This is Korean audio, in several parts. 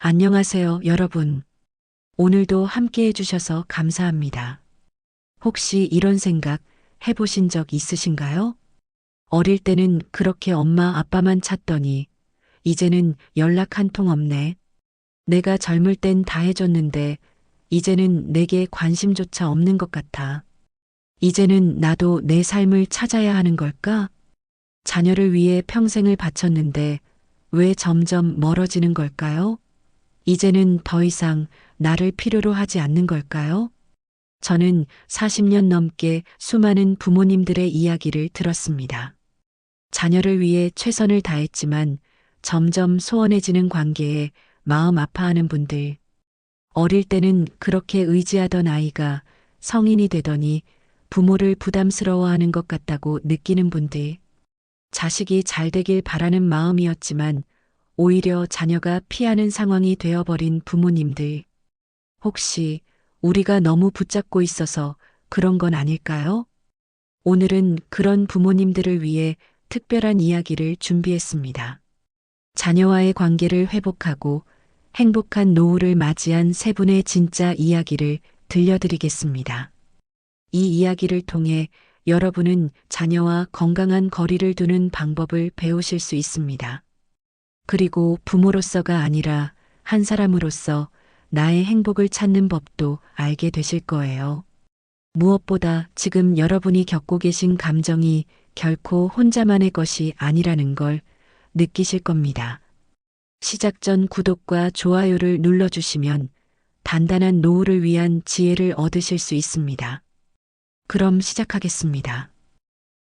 안녕하세요, 여러분. 오늘도 함께 해주셔서 감사합니다. 혹시 이런 생각 해보신 적 있으신가요? 어릴 때는 그렇게 엄마 아빠만 찾더니 이제는 연락 한 통 없네. 내가 젊을 땐 다 해줬는데 이제는 내게 관심조차 없는 것 같아. 이제는 나도 내 삶을 찾아야 하는 걸까? 자녀를 위해 평생을 바쳤는데 왜 점점 멀어지는 걸까요? 이제는 더 이상 나를 필요로 하지 않는 걸까요? 저는 40년 넘게 수많은 부모님들의 이야기를 들었습니다. 자녀를 위해 최선을 다했지만 점점 소원해지는 관계에 마음 아파하는 분들. 어릴 때는 그렇게 의지하던 아이가 성인이 되더니 부모를 부담스러워하는 것 같다고 느끼는 분들. 자식이 잘 되길 바라는 마음이었지만 오히려 자녀가 피하는 상황이 되어버린 부모님들. 혹시 우리가 너무 붙잡고 있어서 그런 건 아닐까요? 오늘은 그런 부모님들을 위해 특별한 이야기를 준비했습니다. 자녀와의 관계를 회복하고 행복한 노후를 맞이한 세 분의 진짜 이야기를 들려드리겠습니다. 이 이야기를 통해 여러분은 자녀와 건강한 거리를 두는 방법을 배우실 수 있습니다. 그리고 부모로서가 아니라 한 사람으로서 나의 행복을 찾는 법도 알게 되실 거예요. 무엇보다 지금 여러분이 겪고 계신 감정이 결코 혼자만의 것이 아니라는 걸 느끼실 겁니다. 시작 전 구독과 좋아요를 눌러주시면 단단한 노후를 위한 지혜를 얻으실 수 있습니다. 그럼 시작하겠습니다.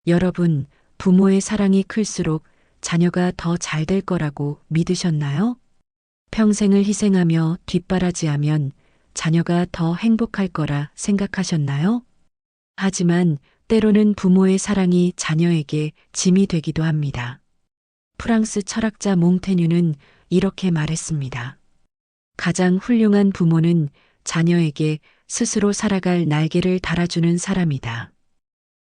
여러분, 부모의 사랑이 클수록 자녀가 더 잘 될 거라고 믿으셨나요? 평생을 희생하며 뒷바라지하면 자녀가 더 행복할 거라 생각하셨나요? 하지만 때로는 부모의 사랑이 자녀에게 짐이 되기도 합니다. 프랑스 철학자 몽테뉴는 이렇게 말했습니다. 가장 훌륭한 부모는 자녀에게 스스로 살아갈 날개를 달아주는 사람이다.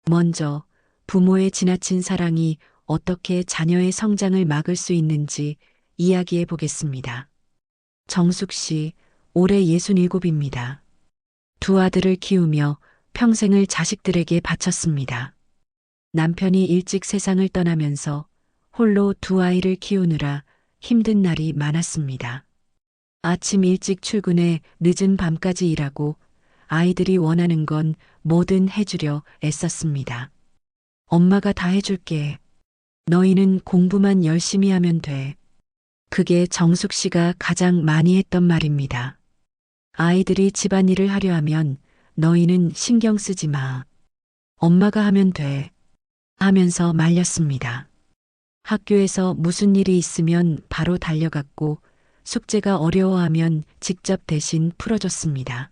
먼저 부모의 지나친 사랑이 어떻게 자녀의 성장을 막을 수 있는지 이야기해 보겠습니다. 정숙 씨, 올해 67입니다. 두 아들을 키우며 평생을 자식들에게 바쳤습니다. 남편이 일찍 세상을 떠나면서 홀로 두 아이를 키우느라 힘든 날이 많았습니다. 아침 일찍 출근해 늦은 밤까지 일하고 아이들이 원하는 건 뭐든 해주려 애썼습니다. 엄마가 다 해줄게. 너희는 공부만 열심히 하면 돼. 그게 정숙 씨가 가장 많이 했던 말입니다. 아이들이 집안일을 하려 하면 너희는 신경 쓰지 마. 엄마가 하면 돼. 하면서 말렸습니다. 학교에서 무슨 일이 있으면 바로 달려갔고 숙제가 어려워하면 직접 대신 풀어줬습니다.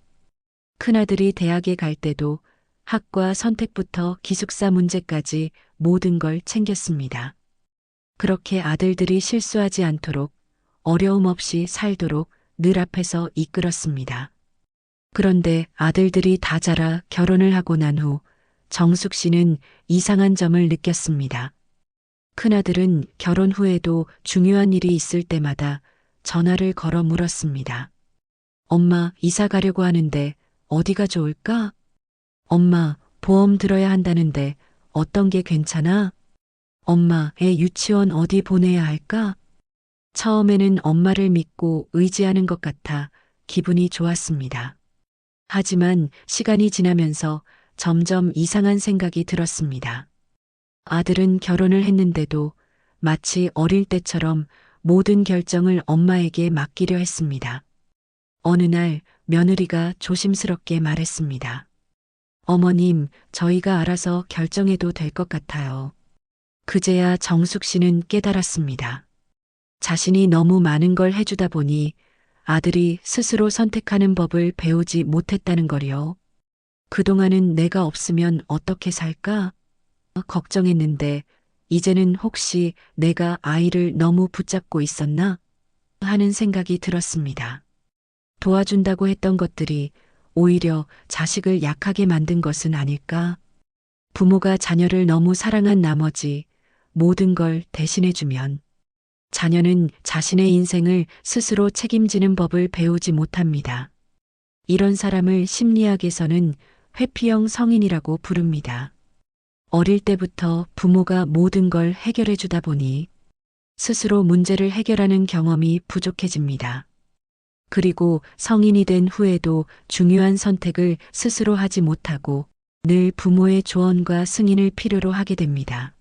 큰아들이 대학에 갈 때도 학과 선택부터 기숙사 문제까지 모든 걸 챙겼습니다. 그렇게 아들들이 실수하지 않도록 어려움 없이 살도록 늘 앞에서 이끌었습니다. 그런데 아들들이 다 자라 결혼을 하고 난 후 정숙 씨는 이상한 점을 느꼈습니다. 큰아들은 결혼 후에도 중요한 일이 있을 때마다 전화를 걸어 물었습니다. 엄마, 이사 가려고 하는데 어디가 좋을까? 엄마, 보험 들어야 한다는데 어떤 게 괜찮아? 엄마, 애 유치원 어디 보내야 할까? 처음에는 엄마를 믿고 의지하는 것 같아 기분이 좋았습니다. 하지만 시간이 지나면서 점점 이상한 생각이 들었습니다. 아들은 결혼을 했는데도 마치 어릴 때처럼 모든 결정을 엄마에게 맡기려 했습니다. 어느 날 며느리가 조심스럽게 말했습니다. 어머님, 저희가 알아서 결정해도 될 것 같아요. 그제야 정숙 씨는 깨달았습니다. 자신이 너무 많은 걸 해주다 보니 아들이 스스로 선택하는 법을 배우지 못했다는 거요. 그동안은 내가 없으면 어떻게 살까? 걱정했는데 이제는 혹시 내가 아이를 너무 붙잡고 있었나? 하는 생각이 들었습니다. 도와준다고 했던 것들이 오히려 자식을 약하게 만든 것은 아닐까? 부모가 자녀를 너무 사랑한 나머지 모든 걸 대신해주면 자녀는 자신의 인생을 스스로 책임지는 법을 배우지 못합니다. 이런 사람을 심리학에서는 회피형 성인이라고 부릅니다. 어릴 때부터 부모가 모든 걸 해결해 주다 보니 스스로 문제를 해결하는 경험이 부족해집니다. 그리고 성인이 된 후에도 중요한 선택을 스스로 하지 못하고 늘 부모의 조언과 승인을 필요로 하게 됩니다.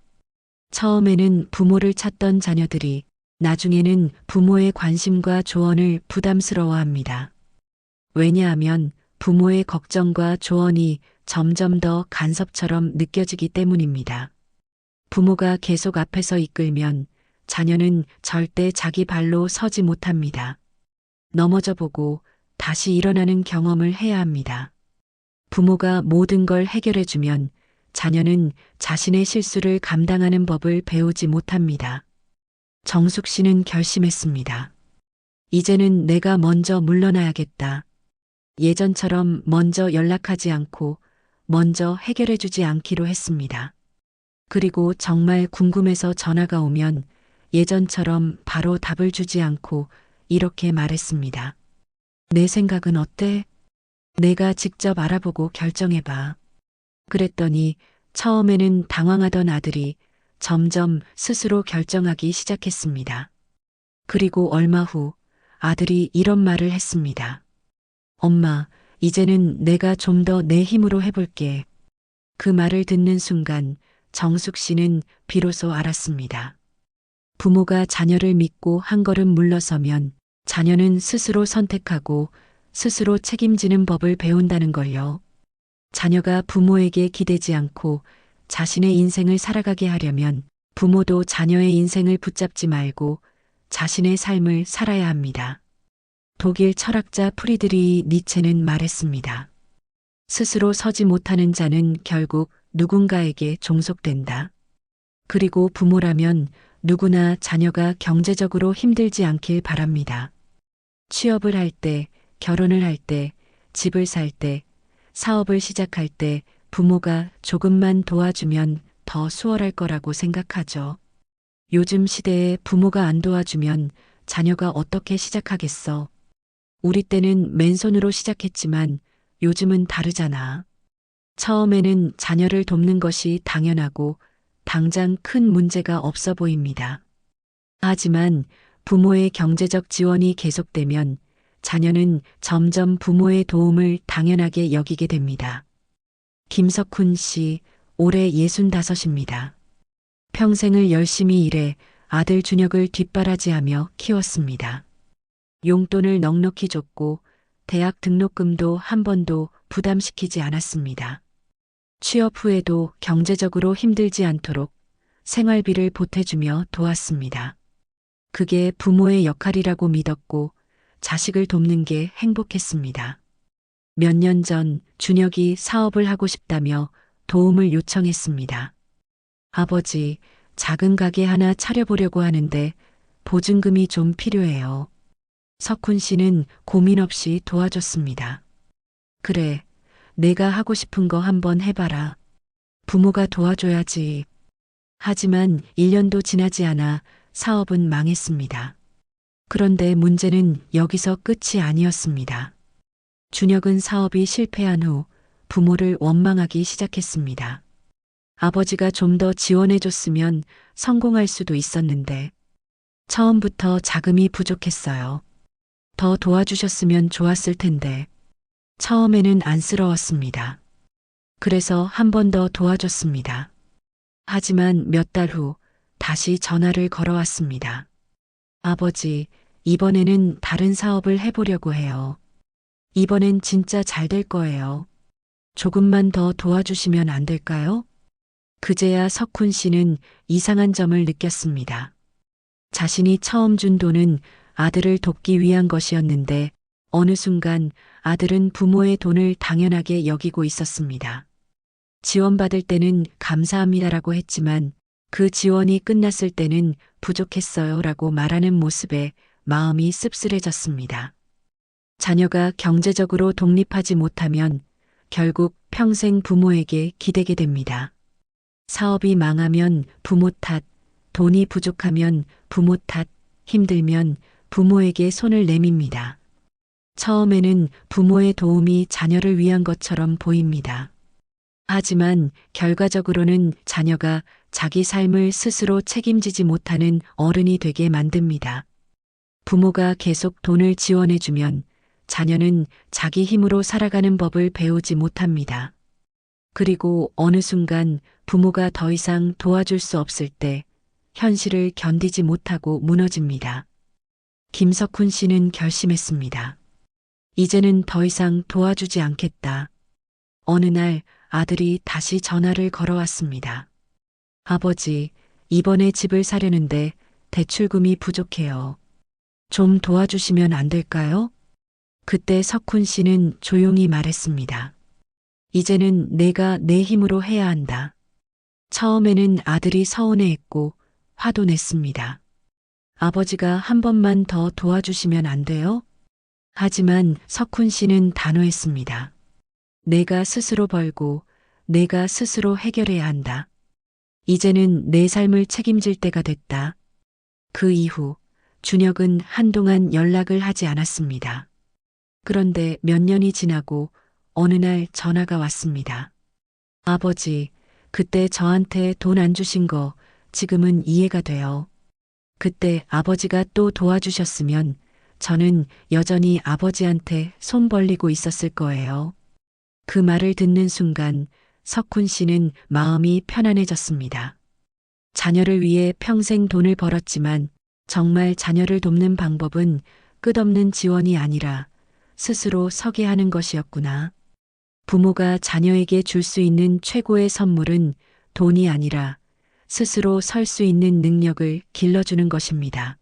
처음에는 부모를 찾던 자녀들이 나중에는 부모의 관심과 조언을 부담스러워합니다. 왜냐하면 부모의 걱정과 조언이 점점 더 간섭처럼 느껴지기 때문입니다. 부모가 계속 앞에서 이끌면 자녀는 절대 자기 발로 서지 못합니다. 넘어져 보고 다시 일어나는 경험을 해야 합니다. 부모가 모든 걸 해결해주면 자녀는 자신의 실수를 감당하는 법을 배우지 못합니다. 정숙 씨는 결심했습니다. 이제는 내가 먼저 물러나야겠다. 예전처럼 먼저 연락하지 않고 먼저 해결해주지 않기로 했습니다. 그리고 정말 궁금해서 전화가 오면 예전처럼 바로 답을 주지 않고 이렇게 말했습니다. 내 생각은 어때? 내가 직접 알아보고 결정해봐. 그랬더니 처음에는 당황하던 아들이 점점 스스로 결정하기 시작했습니다. 그리고 얼마 후 아들이 이런 말을 했습니다. 엄마, 이제는 내가 좀 더 내 힘으로 해볼게. 그 말을 듣는 순간 정숙 씨는 비로소 알았습니다. 부모가 자녀를 믿고 한 걸음 물러서면 자녀는 스스로 선택하고 스스로 책임지는 법을 배운다는 걸요. 자녀가 부모에게 기대지 않고 자신의 인생을 살아가게 하려면 부모도 자녀의 인생을 붙잡지 말고 자신의 삶을 살아야 합니다. 독일 철학자 프리드리히 니체는 말했습니다. 스스로 서지 못하는 자는 결국 누군가에게 종속된다. 그리고 부모라면 누구나 자녀가 경제적으로 힘들지 않길 바랍니다. 취업을 할 때, 결혼을 할 때, 집을 살 때, 사업을 시작할 때 부모가 조금만 도와주면 더 수월할 거라고 생각하죠. 요즘 시대에 부모가 안 도와주면 자녀가 어떻게 시작하겠어? 우리 때는 맨손으로 시작했지만 요즘은 다르잖아. 처음에는 자녀를 돕는 것이 당연하고 당장 큰 문제가 없어 보입니다. 하지만 부모의 경제적 지원이 계속되면 자녀는 점점 부모의 도움을 당연하게 여기게 됩니다. 김석훈 씨, 올해 65입니다. 평생을 열심히 일해 아들 준혁을 뒷바라지하며 키웠습니다. 용돈을 넉넉히 줬고 대학 등록금도 한 번도 부담시키지 않았습니다. 취업 후에도 경제적으로 힘들지 않도록 생활비를 보태주며 도왔습니다. 그게 부모의 역할이라고 믿었고 자식을 돕는 게 행복했습니다. 몇 년 전 준혁이 사업을 하고 싶다며 도움을 요청했습니다. 아버지, 작은 가게 하나 차려보려고 하는데 보증금이 좀 필요해요. 석훈 씨는 고민 없이 도와줬습니다. 그래, 내가 하고 싶은 거 한번 해봐라. 부모가 도와줘야지. 하지만 1년도 지나지 않아 사업은 망했습니다. 그런데 문제는 여기서 끝이 아니었습니다. 준혁은 사업이 실패한 후 부모를 원망하기 시작했습니다. 아버지가 좀 더 지원해줬으면 성공할 수도 있었는데 처음부터 자금이 부족했어요. 더 도와주셨으면 좋았을 텐데 처음에는 안쓰러웠습니다. 그래서 한 번 더 도와줬습니다. 하지만 몇 달 후 다시 전화를 걸어왔습니다. 아버지, 이번에는 다른 사업을 해보려고 해요. 이번엔 진짜 잘 될 거예요. 조금만 더 도와주시면 안 될까요? 그제야 석훈 씨는 이상한 점을 느꼈습니다. 자신이 처음 준 돈은 아들을 돕기 위한 것이었는데 어느 순간 아들은 부모의 돈을 당연하게 여기고 있었습니다. 지원받을 때는 감사합니다라고 했지만 그 지원이 끝났을 때는 부족했어요라고 말하는 모습에 마음이 씁쓸해졌습니다. 자녀가 경제적으로 독립하지 못하면 결국 평생 부모에게 기대게 됩니다. 사업이 망하면 부모 탓, 돈이 부족하면 부모 탓, 힘들면 부모에게 손을 내밉니다. 처음에는 부모의 도움이 자녀를 위한 것처럼 보입니다. 하지만 결과적으로는 자녀가 자기 삶을 스스로 책임지지 못하는 어른이 되게 만듭니다. 부모가 계속 돈을 지원해주면 자녀는 자기 힘으로 살아가는 법을 배우지 못합니다. 그리고 어느 순간 부모가 더 이상 도와줄 수 없을 때 현실을 견디지 못하고 무너집니다. 김석훈 씨는 결심했습니다. 이제는 더 이상 도와주지 않겠다. 어느 날 아들이 다시 전화를 걸어왔습니다. 아버지, 이번에 집을 사려는데 대출금이 부족해요. 좀 도와주시면 안 될까요? 그때 석훈 씨는 조용히 말했습니다. 이제는 내가 내 힘으로 해야 한다. 처음에는 아들이 서운해했고 화도 냈습니다. 아버지가 한 번만 더 도와주시면 안 돼요? 하지만 석훈 씨는 단호했습니다. 내가 스스로 벌고 내가 스스로 해결해야 한다. 이제는 내 삶을 책임질 때가 됐다. 그 이후 준혁은 한동안 연락을 하지 않았습니다. 그런데 몇 년이 지나고 어느 날 전화가 왔습니다. 아버지, 그때 저한테 돈 안 주신 거 지금은 이해가 돼요. 그때 아버지가 또 도와주셨으면 저는 여전히 아버지한테 손 벌리고 있었을 거예요. 그 말을 듣는 순간 석훈 씨는 마음이 편안해졌습니다. 자녀를 위해 평생 돈을 벌었지만 정말 자녀를 돕는 방법은 끝없는 지원이 아니라 스스로 서게 하는 것이었구나. 부모가 자녀에게 줄 수 있는 최고의 선물은 돈이 아니라 스스로 설 수 있는 능력을 길러주는 것입니다.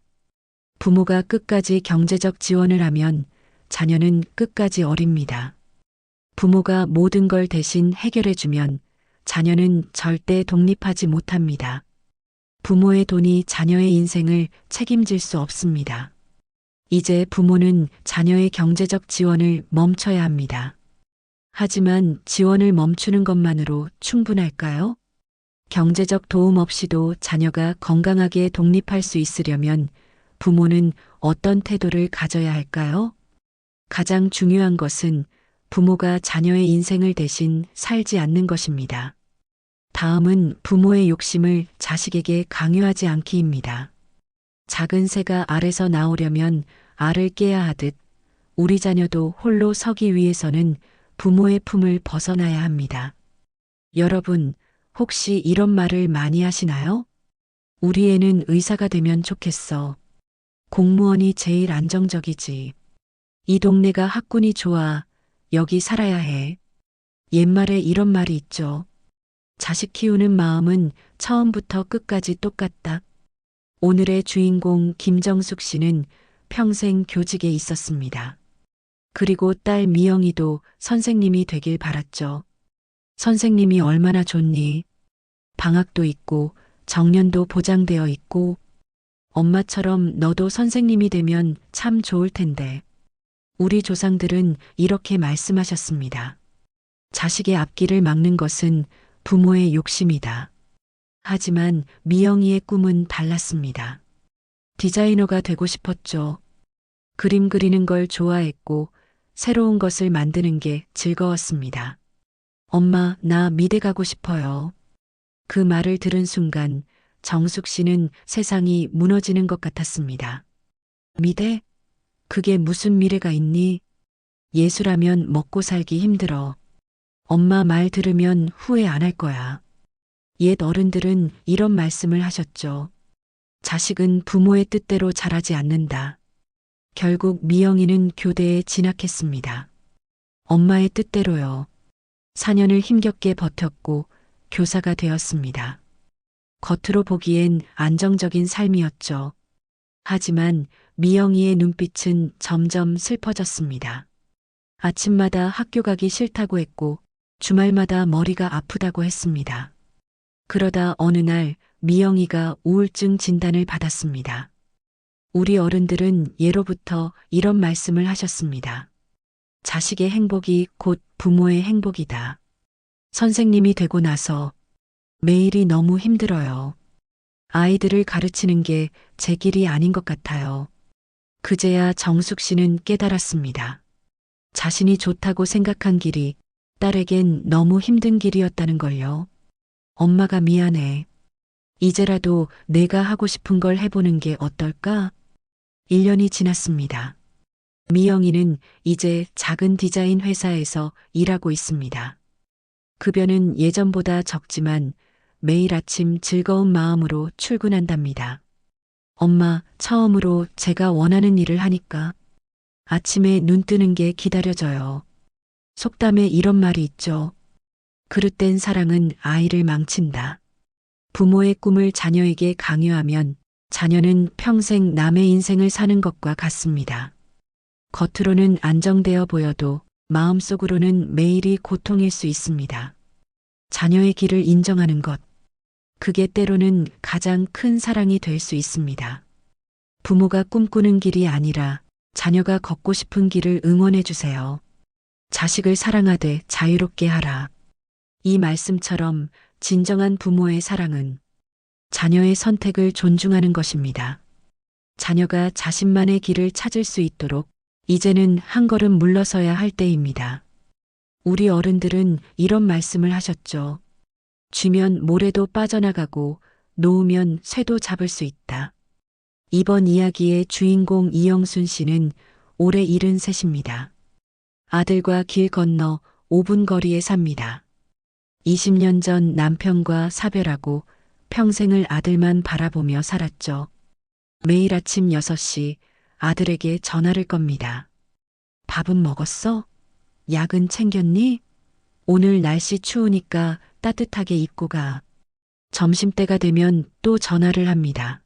부모가 끝까지 경제적 지원을 하면 자녀는 끝까지 어립니다. 부모가 모든 걸 대신 해결해주면 자녀는 절대 독립하지 못합니다. 부모의 돈이 자녀의 인생을 책임질 수 없습니다. 이제 부모는 자녀의 경제적 지원을 멈춰야 합니다. 하지만 지원을 멈추는 것만으로 충분할까요? 경제적 도움 없이도 자녀가 건강하게 독립할 수 있으려면 부모는 어떤 태도를 가져야 할까요? 가장 중요한 것은 부모가 자녀의 인생을 대신 살지 않는 것입니다. 다음은 부모의 욕심을 자식에게 강요하지 않기입니다. 작은 새가 알에서 나오려면 알을 깨야 하듯 우리 자녀도 홀로 서기 위해서는 부모의 품을 벗어나야 합니다. 여러분, 혹시 이런 말을 많이 하시나요? 우리 애는 의사가 되면 좋겠어. 공무원이 제일 안정적이지. 이 동네가 학군이 좋아. 여기 살아야 해. 옛말에 이런 말이 있죠. 자식 키우는 마음은 처음부터 끝까지 똑같다. 오늘의 주인공 김정숙 씨는 평생 교직에 있었습니다. 그리고 딸 미영이도 선생님이 되길 바랐죠. 선생님이 얼마나 좋니? 방학도 있고 정년도 보장되어 있고 엄마처럼 너도 선생님이 되면 참 좋을 텐데. 우리 조상들은 이렇게 말씀하셨습니다. 자식의 앞길을 막는 것은 부모의 욕심이다. 하지만 미영이의 꿈은 달랐습니다. 디자이너가 되고 싶었죠. 그림 그리는 걸 좋아했고 새로운 것을 만드는 게 즐거웠습니다. 엄마, 나 미대 가고 싶어요. 그 말을 들은 순간 정숙 씨는 세상이 무너지는 것 같았습니다. 미대? 그게 무슨 미래가 있니? 예술하면 먹고 살기 힘들어. 엄마 말 들으면 후회 안 할 거야. 옛 어른들은 이런 말씀을 하셨죠. 자식은 부모의 뜻대로 자라지 않는다. 결국 미영이는 교대에 진학했습니다. 엄마의 뜻대로요. 4년을 힘겹게 버텼고 교사가 되었습니다. 겉으로 보기엔 안정적인 삶이었죠. 하지만 미영이의 눈빛은 점점 슬퍼졌습니다. 아침마다 학교 가기 싫다고 했고 주말마다 머리가 아프다고 했습니다. 그러다 어느 날 미영이가 우울증 진단을 받았습니다. 우리 어른들은 예로부터 이런 말씀을 하셨습니다. 자식의 행복이 곧 부모의 행복이다. 선생님이 되고 나서 매일이 너무 힘들어요. 아이들을 가르치는 게 제 길이 아닌 것 같아요. 그제야 정숙 씨는 깨달았습니다. 자신이 좋다고 생각한 길이 딸에겐 너무 힘든 길이었다는 걸요. 엄마가 미안해. 이제라도 내가 하고 싶은 걸 해보는 게 어떨까? 1년이 지났습니다. 미영이는 이제 작은 디자인 회사에서 일하고 있습니다. 급여는 예전보다 적지만 매일 아침 즐거운 마음으로 출근한답니다. 엄마, 처음으로 제가 원하는 일을 하니까 아침에 눈 뜨는 게 기다려져요. 속담에 이런 말이 있죠. 그릇된 사랑은 아이를 망친다. 부모의 꿈을 자녀에게 강요하면 자녀는 평생 남의 인생을 사는 것과 같습니다. 겉으로는 안정되어 보여도 마음속으로는 매일이 고통일 수 있습니다. 자녀의 길을 인정하는 것, 그게 때로는 가장 큰 사랑이 될 수 있습니다. 부모가 꿈꾸는 길이 아니라 자녀가 걷고 싶은 길을 응원해 주세요. 자식을 사랑하되 자유롭게 하라. 이 말씀처럼 진정한 부모의 사랑은 자녀의 선택을 존중하는 것입니다. 자녀가 자신만의 길을 찾을 수 있도록 이제는 한 걸음 물러서야 할 때입니다. 우리 어른들은 이런 말씀을 하셨죠. 쥐면 모래도 빠져나가고 놓으면 쇠도 잡을 수 있다. 이번 이야기의 주인공 이영순 씨는 올해 73입니다. 아들과 길 건너 5분 거리에 삽니다. 20년 전 남편과 사별하고 평생을 아들만 바라보며 살았죠. 매일 아침 6시 아들에게 전화를 겁니다. 밥은 먹었어? 약은 챙겼니? 오늘 날씨 추우니까 따뜻하게 입고 가. 점심때가 되면 또 전화를 합니다.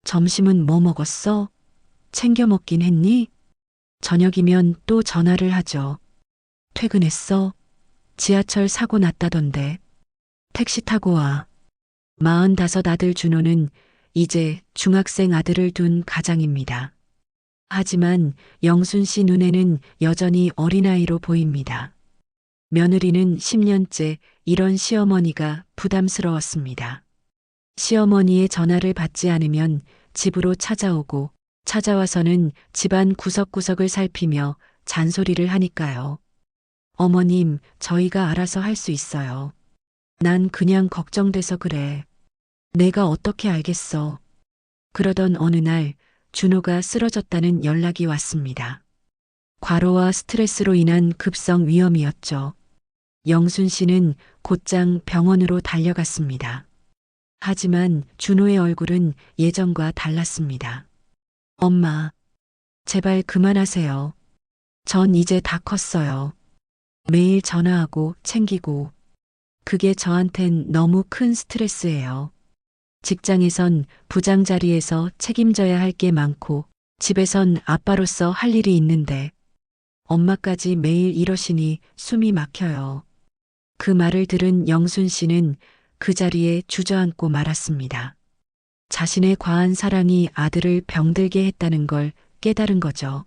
점심은 뭐 먹었어? 챙겨 먹긴 했니? 저녁이면 또 전화를 하죠. 퇴근했어? 지하철 사고 났다던데. 택시 타고 와. 45 아들 준호는 이제 중학생 아들을 둔 가장입니다. 하지만 영순 씨 눈에는 여전히 어린아이로 보입니다. 며느리는 10년째 이런 시어머니가 부담스러웠습니다. 시어머니의 전화를 받지 않으면 집으로 찾아오고 찾아와서는 집안 구석구석을 살피며 잔소리를 하니까요. 어머님, 저희가 알아서 할 수 있어요. 난 그냥 걱정돼서 그래. 내가 어떻게 알겠어. 그러던 어느 날 준호가 쓰러졌다는 연락이 왔습니다. 과로와 스트레스로 인한 급성 위염이었죠. 영순 씨는 곧장 병원으로 달려갔습니다. 하지만 준호의 얼굴은 예전과 달랐습니다. 엄마, 제발 그만하세요. 전 이제 다 컸어요. 매일 전화하고 챙기고. 그게 저한텐 너무 큰 스트레스예요. 직장에선 부장 자리에서 책임져야 할 게 많고 집에선 아빠로서 할 일이 있는데 엄마까지 매일 이러시니 숨이 막혀요. 그 말을 들은 영순 씨는 그 자리에 주저앉고 말았습니다. 자신의 과한 사랑이 아들을 병들게 했다는 걸 깨달은 거죠.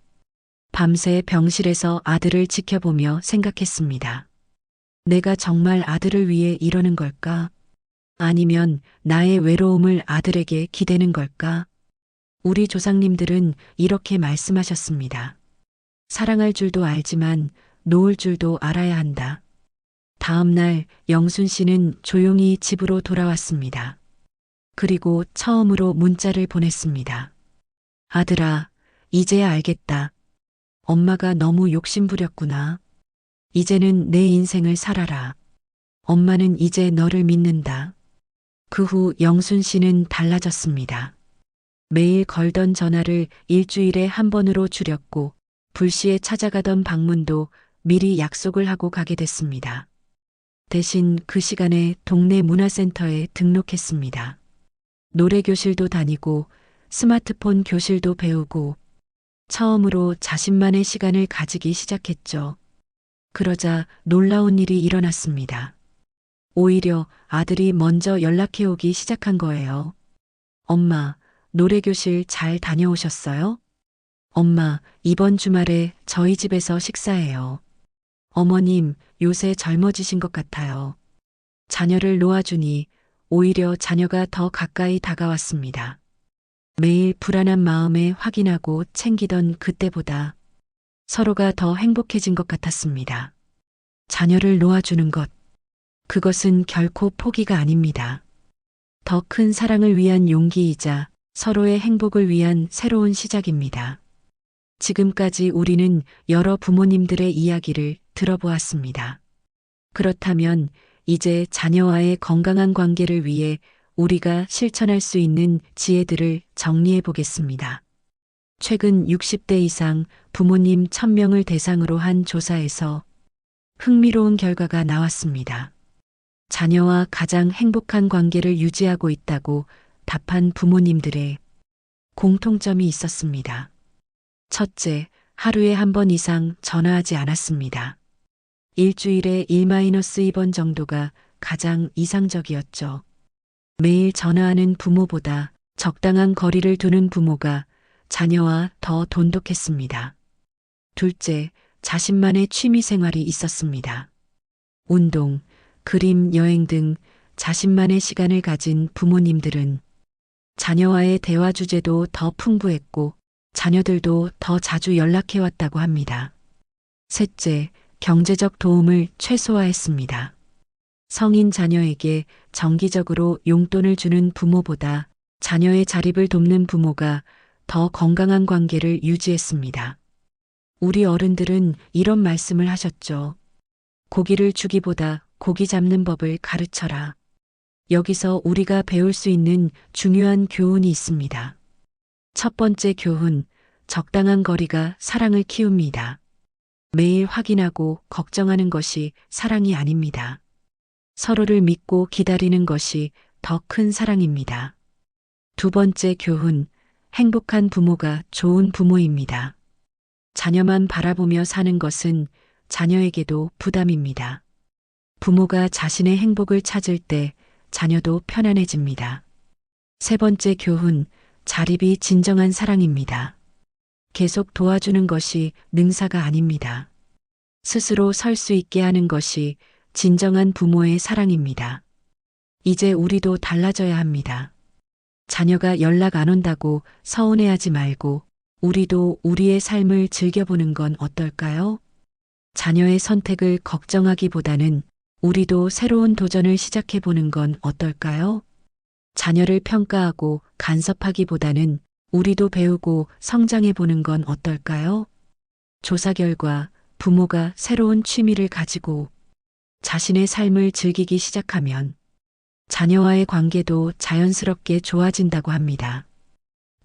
밤새 병실에서 아들을 지켜보며 생각했습니다. 내가 정말 아들을 위해 이러는 걸까? 아니면 나의 외로움을 아들에게 기대는 걸까? 우리 조상님들은 이렇게 말씀하셨습니다. 사랑할 줄도 알지만 놓을 줄도 알아야 한다. 다음 날 영순 씨는 조용히 집으로 돌아왔습니다. 그리고 처음으로 문자를 보냈습니다. 아들아, 이제야 알겠다. 엄마가 너무 욕심부렸구나. 이제는 내 인생을 살아라. 엄마는 이제 너를 믿는다. 그 후 영순 씨는 달라졌습니다. 매일 걸던 전화를 일주일에 한 번으로 줄였고 불시에 찾아가던 방문도 미리 약속을 하고 가게 됐습니다. 대신 그 시간에 동네 문화센터에 등록했습니다. 노래교실도 다니고 스마트폰 교실도 배우고 처음으로 자신만의 시간을 가지기 시작했죠. 그러자 놀라운 일이 일어났습니다. 오히려 아들이 먼저 연락해 오기 시작한 거예요. 엄마, 노래교실 잘 다녀오셨어요? 엄마, 이번 주말에 저희 집에서 식사해요. 어머님, 요새 젊어지신 것 같아요. 자녀를 놓아주니 오히려 자녀가 더 가까이 다가왔습니다. 매일 불안한 마음에 확인하고 챙기던 그때보다 서로가 더 행복해진 것 같았습니다. 자녀를 놓아주는 것, 그것은 결코 포기가 아닙니다. 더 큰 사랑을 위한 용기이자 서로의 행복을 위한 새로운 시작입니다. 지금까지 우리는 여러 부모님들의 이야기를 들어보았습니다. 그렇다면 이제 자녀와의 건강한 관계를 위해 우리가 실천할 수 있는 지혜들을 정리해 보겠습니다. 최근 60대 이상 부모님 1000명을 대상으로 한 조사에서 흥미로운 결과가 나왔습니다. 자녀와 가장 행복한 관계를 유지하고 있다고 답한 부모님들의 공통점이 있었습니다. 첫째, 하루에 한 번 이상 전화하지 않았습니다. 일주일에 1-2번 정도가 가장 이상적이었죠. 매일 전화하는 부모보다 적당한 거리를 두는 부모가 자녀와 더 돈독했습니다. 둘째, 자신만의 취미 생활이 있었습니다. 운동, 그림, 여행 등 자신만의 시간을 가진 부모님들은 자녀와의 대화 주제도 더 풍부했고 자녀들도 더 자주 연락해왔다고 합니다. 셋째, 경제적 도움을 최소화했습니다. 성인 자녀에게 정기적으로 용돈을 주는 부모보다 자녀의 자립을 돕는 부모가 더 건강한 관계를 유지했습니다. 우리 어른들은 이런 말씀을 하셨죠. 고기를 주기보다 고기 잡는 법을 가르쳐라. 여기서 우리가 배울 수 있는 중요한 교훈이 있습니다. 첫 번째 교훈, 적당한 거리가 사랑을 키웁니다. 매일 확인하고 걱정하는 것이 사랑이 아닙니다. 서로를 믿고 기다리는 것이 더 큰 사랑입니다. 두 번째 교훈, 행복한 부모가 좋은 부모입니다. 자녀만 바라보며 사는 것은 자녀에게도 부담입니다. 부모가 자신의 행복을 찾을 때 자녀도 편안해집니다. 세 번째 교훈, 자립이 진정한 사랑입니다. 계속 도와주는 것이 능사가 아닙니다. 스스로 설 수 있게 하는 것이 진정한 부모의 사랑입니다. 이제 우리도 달라져야 합니다. 자녀가 연락 안 온다고 서운해하지 말고 우리도 우리의 삶을 즐겨보는 건 어떨까요? 자녀의 선택을 걱정하기보다는 우리도 새로운 도전을 시작해보는 건 어떨까요? 자녀를 평가하고 간섭하기보다는 우리도 배우고 성장해보는 건 어떨까요? 조사 결과 부모가 새로운 취미를 가지고 자신의 삶을 즐기기 시작하면 자녀와의 관계도 자연스럽게 좋아진다고 합니다.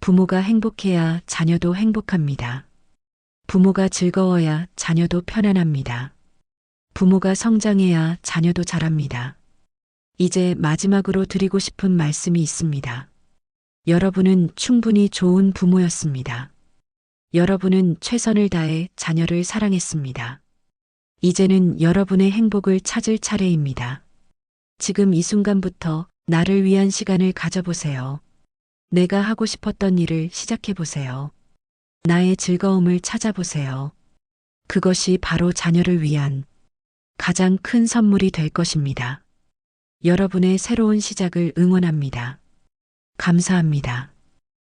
부모가 행복해야 자녀도 행복합니다. 부모가 즐거워야 자녀도 편안합니다. 부모가 성장해야 자녀도 자랍니다. 이제 마지막으로 드리고 싶은 말씀이 있습니다. 여러분은 충분히 좋은 부모였습니다. 여러분은 최선을 다해 자녀를 사랑했습니다. 이제는 여러분의 행복을 찾을 차례입니다. 지금 이 순간부터 나를 위한 시간을 가져보세요. 내가 하고 싶었던 일을 시작해보세요. 나의 즐거움을 찾아보세요. 그것이 바로 자녀를 위한 가장 큰 선물이 될 것입니다. 여러분의 새로운 시작을 응원합니다. 감사합니다.